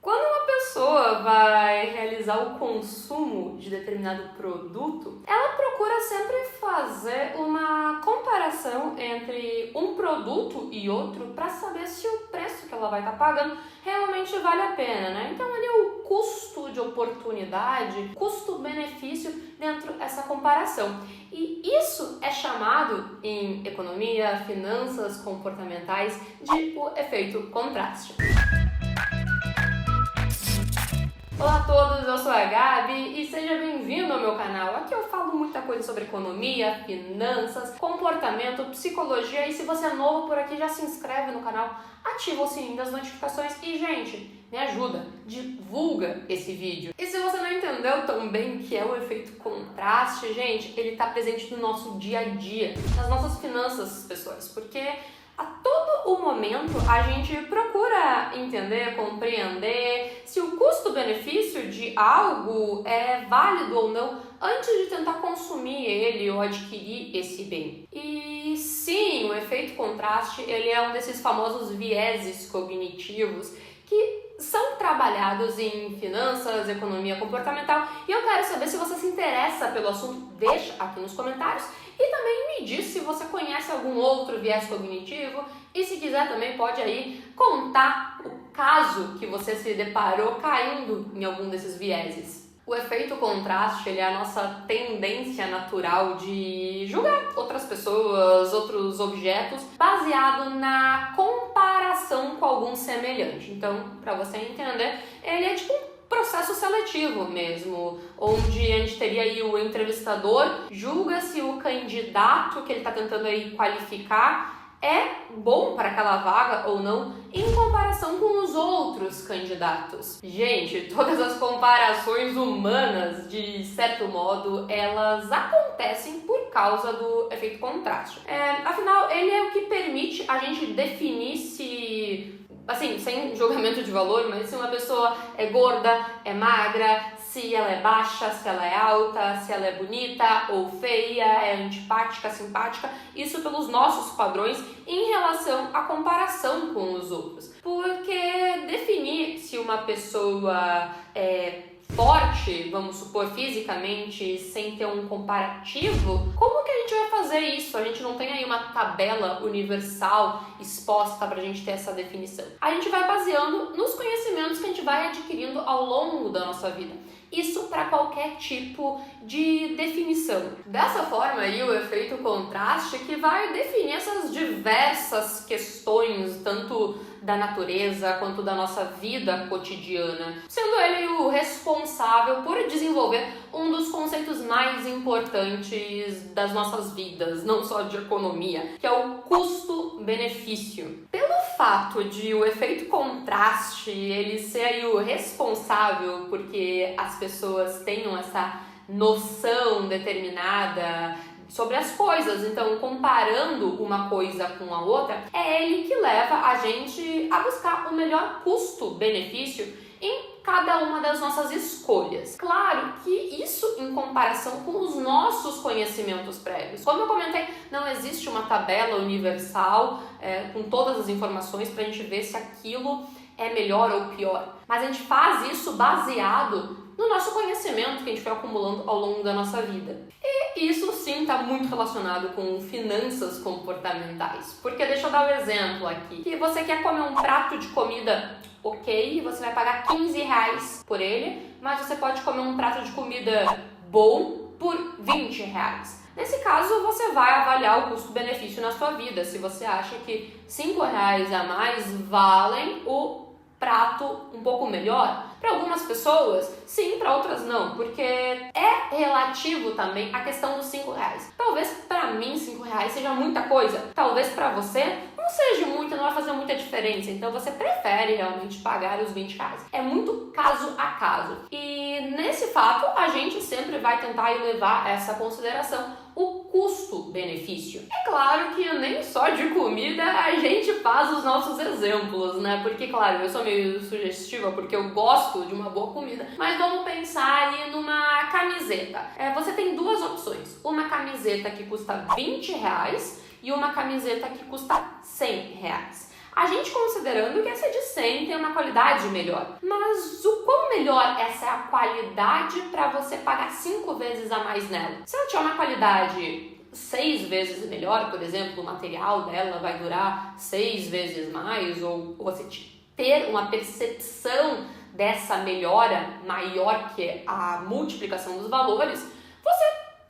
Quando uma pessoa vai realizar o consumo de determinado produto, ela procura sempre fazer uma comparação entre um produto e outro para saber se o preço que ela vai estar pagando realmente vale a pena, né? Então ali o custo de oportunidade, custo-benefício dentro dessa comparação. E isso é chamado em economia, finanças comportamentais de o efeito contraste. Olá a todos, eu sou a Gabi e seja bem-vindo ao meu canal. Aqui eu falo muita coisa sobre economia, finanças, comportamento, psicologia e se você é novo por aqui já se inscreve no canal, ativa o sininho das notificações e, gente, me ajuda, divulga esse vídeo. E se você não entendeu tão bem o que é o efeito contraste, gente, ele está presente no nosso dia a dia, nas nossas finanças pessoais, porque a todo o momento a gente procura entender, compreender se o custo-benefício de algo é válido ou não antes de tentar consumir ele ou adquirir esse bem. E sim, o efeito contraste ele é um desses famosos vieses cognitivos que são trabalhados em finanças, economia comportamental e eu quero saber se você se interessa pelo assunto, deixa aqui nos comentários e também me diz se você conhece algum outro viés cognitivo e se quiser também pode aí contar o caso que você se deparou caindo em algum desses vieses. O efeito contraste ele é a nossa tendência natural de julgar outras pessoas, outros objetos, baseado na comparação com algum semelhante. Então, para você entender, ele é tipo um processo seletivo mesmo, onde a gente teria aí o entrevistador, julga se o candidato que ele está tentando aí qualificar é bom para aquela vaga ou não em comparação com os outros candidatos. Gente, todas as comparações humanas, de certo modo, elas acontecem por causa do efeito contraste. Afinal, ele é o que permite a gente definir se, assim, sem julgamento de valor, mas se uma pessoa é gorda, é magra, se ela é baixa, se ela é alta, se ela é bonita ou feia, é antipática, simpática, isso pelos nossos padrões em relação à comparação com os outros. Porque definir se uma pessoa é forte, vamos supor, fisicamente, sem ter um comparativo, como que a gente vai fazer isso? A gente não tem aí uma tabela universal exposta pra gente ter essa definição. A gente vai baseando nos conhecimentos que a gente vai adquirindo ao longo da nossa vida. Isso para qualquer tipo de definição. Dessa forma aí, o efeito contraste que vai definir essas diversas questões, tanto da natureza quanto da nossa vida cotidiana, sendo ele o responsável por desenvolver um dos conceitos mais importantes das nossas vidas, não só de economia, que é o custo-benefício. Pelo fato de o efeito contraste ele ser aí o responsável porque as pessoas tenham essa noção determinada sobre as coisas, então comparando uma coisa com a outra, é ele que leva a gente a buscar o melhor custo-benefício em cada uma das nossas escolhas. Claro que isso em comparação com os nossos conhecimentos prévios. Como eu comentei, não existe uma tabela universal com todas as informações para a gente ver se aquilo é melhor ou pior. Mas a gente faz isso baseado no nosso conhecimento que a gente foi acumulando ao longo da nossa vida. E isso sim está muito relacionado com finanças comportamentais. Porque deixa eu dar um exemplo aqui. Que você quer comer um prato de comida ok, você vai pagar R$15 por ele, mas você pode comer um prato de comida bom por R$20. Nesse caso, você vai avaliar o custo-benefício na sua vida. Se você acha que R$5 a mais valem o prato um pouco melhor. Para algumas pessoas, sim, para outras não, porque é relativo também a questão dos R$5. Talvez para mim R$5 seja muita coisa, talvez para você não seja muito, não vai fazer muita diferença, então você prefere realmente pagar os R$20. É muito caso a caso. E nesse fato, a gente sempre vai tentar levar essa consideração o custo-benefício. É claro que nem só de comida a gente faz os nossos exemplos, né? Porque, claro, eu sou meio sugestiva porque eu gosto de uma boa comida, mas vamos pensar aí numa camiseta. Você tem duas opções. Uma camiseta que custa R$20 e uma camiseta que custa R$100. A gente considerando que essa de 100 tem uma qualidade melhor. Mas o quão melhor essa é a qualidade para você pagar 5 vezes a mais nela? Se ela tiver uma qualidade 6 vezes melhor, por exemplo, o material dela vai durar 6 vezes mais, ou você ter uma percepção dessa melhora maior que a multiplicação dos valores, você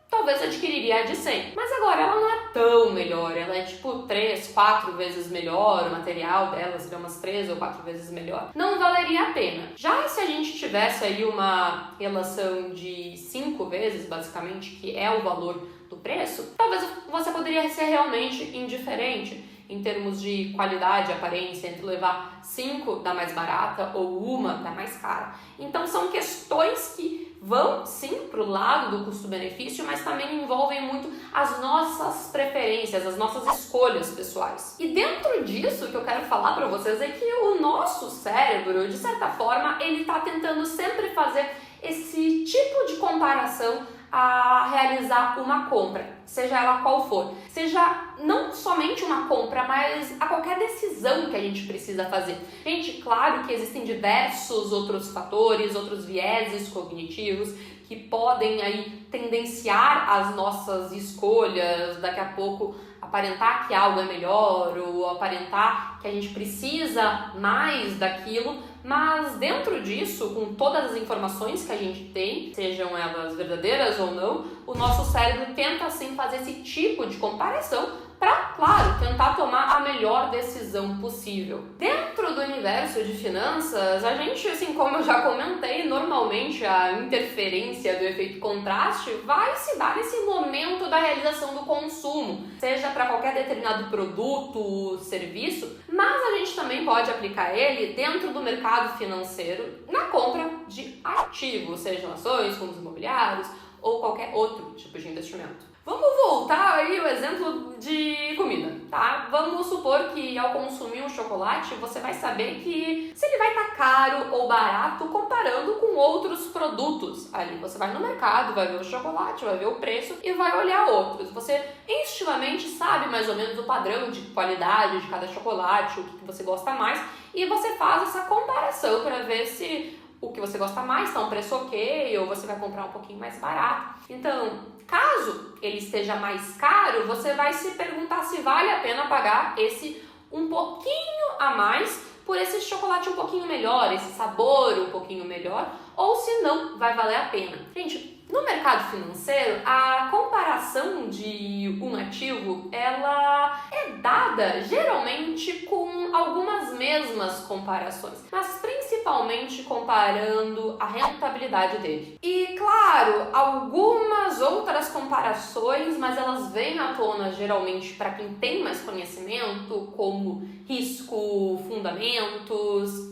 talvez adquiriria a de 100. Mas agora ela não é tão melhor, ela é tipo 3, 4 vezes melhor, o material dela seria umas 3 ou 4 vezes melhor. Não valeria a pena. Já se a gente tivesse aí uma relação de 5 vezes, basicamente, que é o valor do preço, talvez você poderia ser realmente indiferente em termos de qualidade e aparência, entre levar 5 da mais barata ou uma da mais cara. Então são questões que vão sim para o lado do custo-benefício, mas também envolvem muito as nossas preferências, as nossas escolhas pessoais. E dentro disso, o que eu quero falar para vocês é que o nosso cérebro, de certa forma, ele está tentando sempre fazer esse tipo de comparação a realizar uma compra, seja ela qual for. Seja não somente uma compra, mas a qualquer decisão que a gente precisa fazer. Gente, claro que existem diversos outros fatores, outros vieses cognitivos que podem aí tendenciar as nossas escolhas, daqui a pouco aparentar que algo é melhor ou aparentar que a gente precisa mais daquilo, mas dentro disso, com todas as informações que a gente tem, sejam elas verdadeiras ou não, o nosso cérebro tenta assim fazer esse tipo de comparação para, claro, tentar tomar a melhor decisão possível. Dentro do universo de finanças, a gente, assim como eu já comentei, normalmente a interferência do efeito contraste vai se dar nesse momento da realização do consumo, seja para qualquer determinado produto, serviço, mas a gente também pode aplicar ele dentro do mercado financeiro na compra de ativos, sejam ações, fundos imobiliários ou qualquer outro tipo de investimento. Vamos voltar aí o exemplo de comida, tá? Vamos supor que ao consumir um chocolate, você vai saber que se ele vai estar caro ou barato comparando com outros produtos. Ali você vai no mercado, vai ver o chocolate, vai ver o preço e vai olhar outros. Você instintivamente sabe mais ou menos o padrão de qualidade de cada chocolate, o que você gosta mais, e você faz essa comparação para ver se o que você gosta mais está um preço ok ou você vai comprar um pouquinho mais barato. Então, caso ele esteja mais caro, você vai se perguntar se vale a pena pagar esse um pouquinho a mais por esse chocolate um pouquinho melhor, esse sabor um pouquinho melhor, ou se não vai valer a pena. Gente, no mercado financeiro, a comparação de um ativo, ela é dada geralmente com algumas mesmas comparações, mas principalmente comparando a rentabilidade dele. E claro, algumas outras comparações, mas elas vêm à tona geralmente para quem tem mais conhecimento, como risco, fundamentos.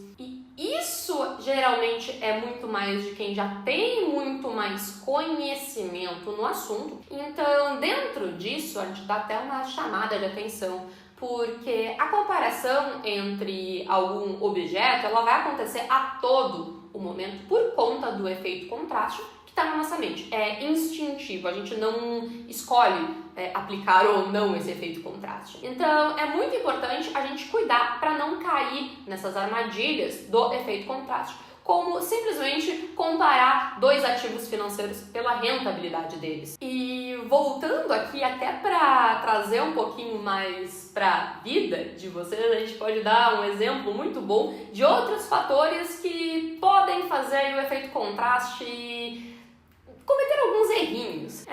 Isso geralmente é muito mais de quem já tem muito mais conhecimento no assunto. Então, dentro disso, a gente dá até uma chamada de atenção, porque a comparação entre algum objeto, ela vai acontecer a todo o momento por conta do efeito contraste que está na nossa mente. É instintivo, a gente não escolhe aplicar ou não esse efeito contraste. Então, é muito importante a gente cuidar para não cair nessas armadilhas do efeito contraste, como simplesmente comparar dois ativos financeiros pela rentabilidade deles. E voltando aqui até para trazer um pouquinho mais para a vida de vocês, a gente pode dar um exemplo muito bom de outros fatores que podem fazer o efeito contraste cometer alguns errinhos.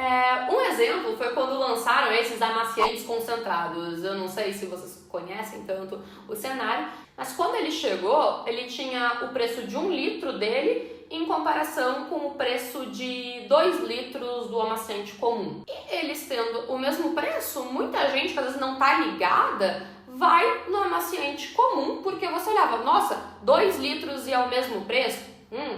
Um exemplo foi quando lançaram esses amaciantes concentrados. Eu não sei se vocês conhecem tanto o cenário, mas quando ele chegou, ele tinha o preço de 1 litro dele em comparação com o preço de 2 litros do amaciante comum. E eles tendo o mesmo preço, muita gente que às vezes não tá ligada vai no amaciante comum, porque você olhava, nossa, 2 litros e é o mesmo preço?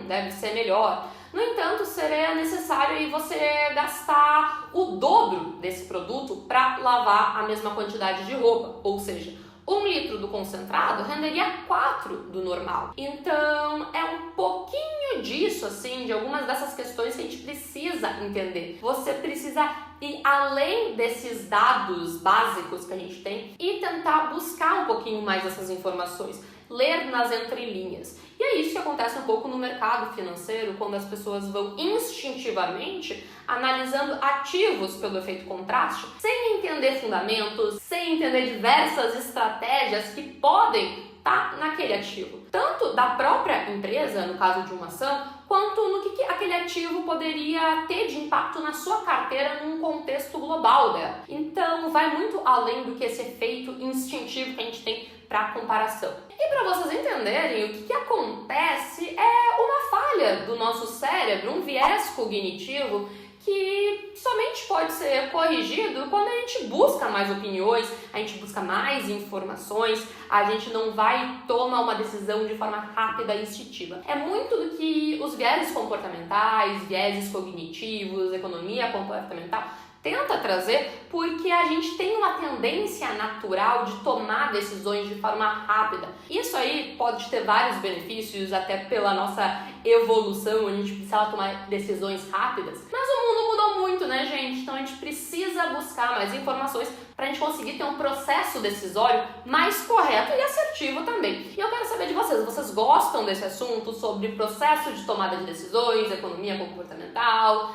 Deve ser melhor. No entanto, seria necessário aí você gastar o dobro desse produto para lavar a mesma quantidade de roupa, ou seja, 1 litro do concentrado renderia 4 do normal. Então, é um pouquinho disso indício, assim, de algumas dessas questões que a gente precisa entender. Você precisa ir além desses dados básicos que a gente tem e tentar buscar um pouquinho mais dessas informações, ler nas entrelinhas. E é isso que acontece um pouco no mercado financeiro, quando as pessoas vão instintivamente analisando ativos pelo efeito contraste, sem entender fundamentos, sem entender diversas estratégias que podem estar naquele ativo. Tanto da própria empresa, no caso de uma ação, quanto no que aquele ativo poderia ter de impacto na sua carteira num contexto global dela. Então, vai muito além do que esse efeito instintivo que a gente tem para comparação. E para vocês entenderem o que acontece, é uma falha do nosso cérebro, um viés cognitivo que somente pode ser corrigido quando a gente busca mais opiniões, a gente busca mais informações, a gente não vai tomar uma decisão de forma rápida e instintiva. É muito do que os vieses comportamentais, vieses cognitivos, economia comportamental tenta trazer, porque a gente tem uma tendência natural de tomar decisões de forma rápida. Isso aí pode ter vários benefícios, até pela nossa evolução, a gente precisa tomar decisões rápidas. Mas o mundo mudou muito, né, gente? Então a gente precisa buscar mais informações para a gente conseguir ter um processo decisório mais correto e assertivo também. E eu quero saber de vocês, vocês gostam desse assunto sobre processo de tomada de decisões, economia comportamental,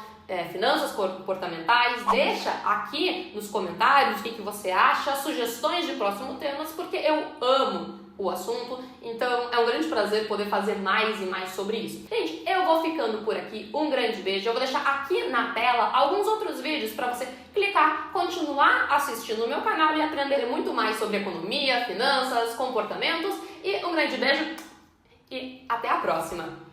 finanças comportamentais? Deixa aqui nos comentários o que você acha, sugestões de próximos temas, porque eu amo o assunto, então é um grande prazer poder fazer mais e mais sobre isso. Gente, eu vou ficando por aqui, um grande beijo, eu vou deixar aqui na tela alguns outros vídeos para você clicar, continuar assistindo o meu canal e aprender muito mais sobre economia, finanças, comportamentos, e um grande beijo e até a próxima!